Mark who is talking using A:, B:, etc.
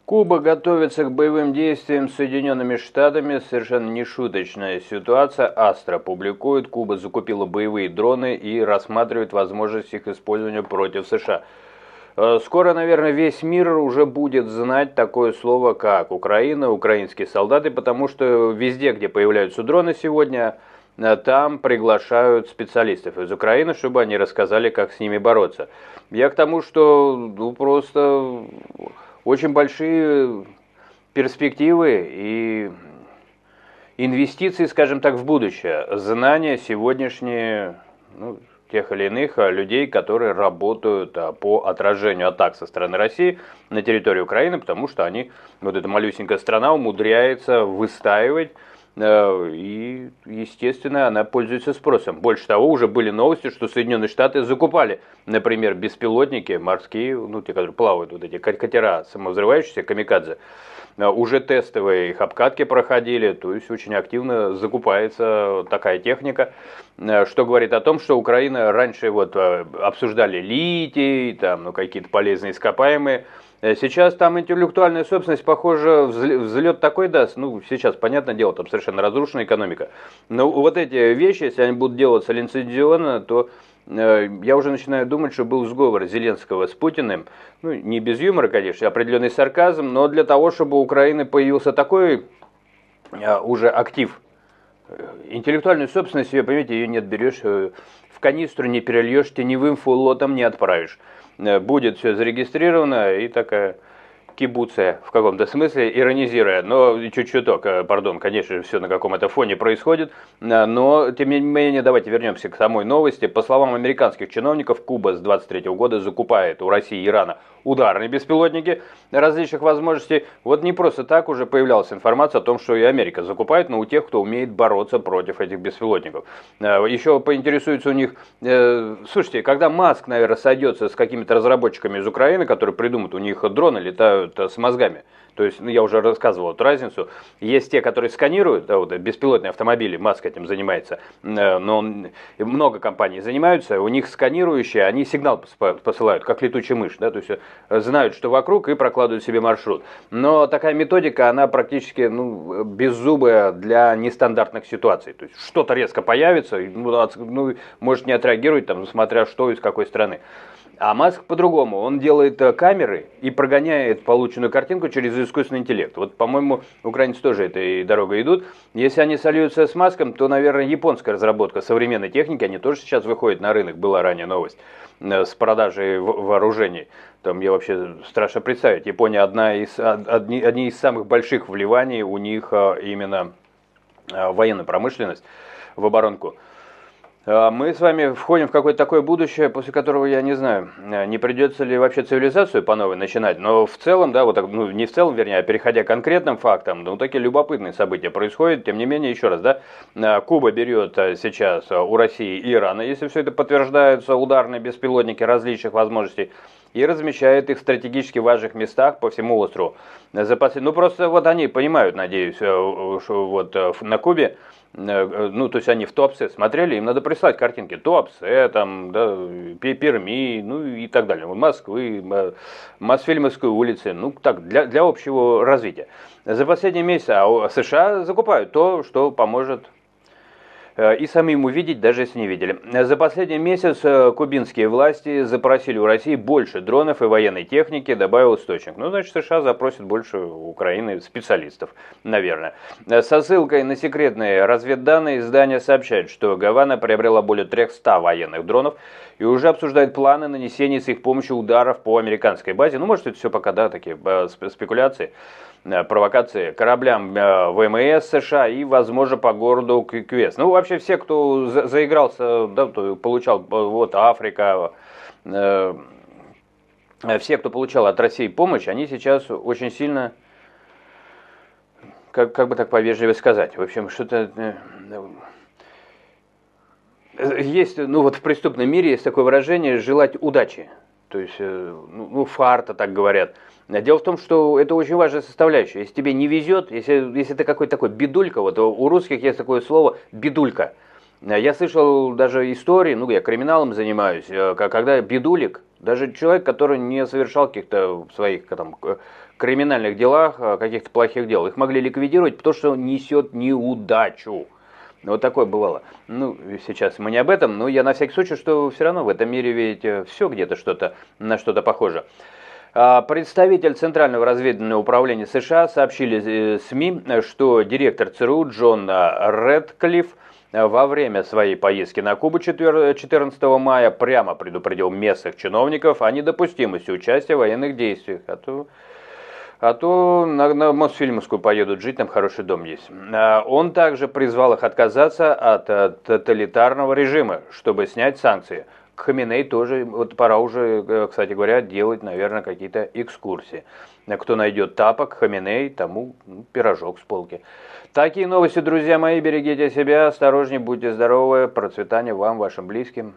A: Куба готовится к боевым действиям с Соединенными Штатами. Совершенно нешуточная ситуация. Астра публикует, Куба закупила боевые дроны и рассматривает возможность их использования против США. Скоро, наверное, весь мир уже будет знать такое слово, как Украина, украинские солдаты, потому что везде, где появляются дроны сегодня, там приглашают специалистов из Украины, чтобы они рассказали, как с ними бороться. Я к тому, что просто очень большие перспективы и инвестиции, скажем так, в будущее. Знания сегодняшние, тех или иных людей, которые работают по отражению атак со стороны России на территории Украины, потому что они, вот эта малюсенькая страна, умудряется выстаивать, и, естественно, она пользуется спросом. Больше того, уже были новости, что Соединенные Штаты закупали, например, беспилотники морские, те, которые плавают, вот эти катера самовзрывающиеся, камикадзе. Уже тестовые их обкатки проходили, то есть очень активно закупается такая техника, что говорит о том, что Украина раньше обсуждали литий, какие-то полезные ископаемые. Сейчас там интеллектуальная собственность, похоже, взлет такой даст. Сейчас, понятное дело, там совершенно разрушена экономика. Но вот эти вещи, если они будут делаться лицензионно, то я уже начинаю думать, что был сговор Зеленского с Путиным. Не без юмора, конечно, определенный сарказм, но для того, чтобы у Украины появился такой уже актив. Интеллектуальную собственность, вы понимаете, ее не отберешь, в канистру не перельешь, теневым флотом не отправишь. Будет все зарегистрировано и такая кибуция в каком-то смысле, иронизируя, но чуть-чуток, конечно, все на каком-то фоне происходит, но тем не менее давайте вернемся к самой новости. По словам американских чиновников, Куба с 23 года закупает у России и Ирана ударные беспилотники различных возможностей. Вот не просто так уже появлялась информация о том, что и Америка закупает, но у тех, кто умеет бороться против этих беспилотников. Еще поинтересуются у них, слушайте, когда Маск, наверное, сойдется с какими-то разработчиками из Украины, которые придумают, у них дроны летают с мозгами. То есть, я уже рассказывал эту разницу. Есть те, которые сканируют, беспилотные автомобили, Маск этим занимается, но много компаний занимаются, у них сканирующие, они сигнал посылают, как летучая мышь, то есть знают, что вокруг, и прокладывают себе маршрут. Но такая методика, она практически беззубая для нестандартных ситуаций. То есть что-то резко появится, может не отреагировать, смотря что и с какой страны. А Маск по-другому, он делает камеры и прогоняет полученную картинку через искусственный интеллект. Вот, по-моему, украинцы тоже этой дорогой идут. Если они сольются с Маском, то, наверное, японская разработка современной техники, они тоже сейчас выходят на рынок, была ранее новость, с продажей вооружений. Там я вообще страшно представить. Япония одни из самых больших вливаний у них именно военная промышленность в оборонку. Мы с вами входим в какое-то такое будущее, после которого, я не знаю, не придется ли вообще цивилизацию по новой начинать, но в целом, не в целом, вернее, а переходя к конкретным фактам, такие любопытные события происходят, тем не менее, еще раз, Куба берет сейчас у России и Ирана, если все это подтверждается, ударные беспилотники различных возможностей, и размещает их в стратегически важных местах по всему острову. Просто они понимают, надеюсь, что на Кубе, то есть они в Туапсе смотрели, им надо прислать картинки Туапсе, Перми, и так далее, Москвы, Мосфильмовской улицы, для общего развития. За последние месяцы США закупают то, что поможет и самим увидеть, даже если не видели. За последний месяц кубинские власти запросили у России больше дронов и военной техники, добавил источник. Значит, США запросят больше у Украины специалистов, наверное. Со ссылкой на секретные разведданные издание сообщает, что Гавана приобрела более 300 военных дронов и уже обсуждает планы нанесения с их помощью ударов по американской базе. Может, это все пока, такие спекуляции, провокации кораблям ВМС США и, возможно, по городу КЮС. Вообще все, кто заигрался, кто получал, Африка, все, кто получал от России помощь, они сейчас очень сильно, как бы так повежливо сказать, в общем, что-то есть, в преступном мире есть такое выражение «желать удачи». То есть, фарта, так говорят. Дело в том, что это очень важная составляющая. Если тебе не везет, если ты какой-то такой бедулька, у русских есть такое слово «бедулька». Я слышал даже истории, я криминалом занимаюсь, когда бедулик, Даже человек, который не совершал каких-то своих там, криминальных делах, каких-то плохих дел, их могли ликвидировать, потому что он несет неудачу. Вот такое бывало. Ну, сейчас мы не об этом, но я на всякий случай, что все равно в этом мире ведь все где-то что-то на что-то похоже. Представитель Центрального разведывательного управления США сообщили СМИ, что директор ЦРУ Джон Рэдклифф во время своей поездки на Кубу 14 мая прямо предупредил местных чиновников о недопустимости участия в военных действиях. А то на Мосфильмовскую поедут жить, там хороший дом есть. Он также призвал их отказаться от тоталитарного режима, чтобы снять санкции. К Хаминеи тоже, вот пора уже, кстати говоря, делать, наверное, какие-то экскурсии. Кто найдет тапок, Хаминей, тому пирожок с полки. Такие новости, друзья мои, берегите себя, осторожней, будьте здоровы, процветания вам, вашим близким.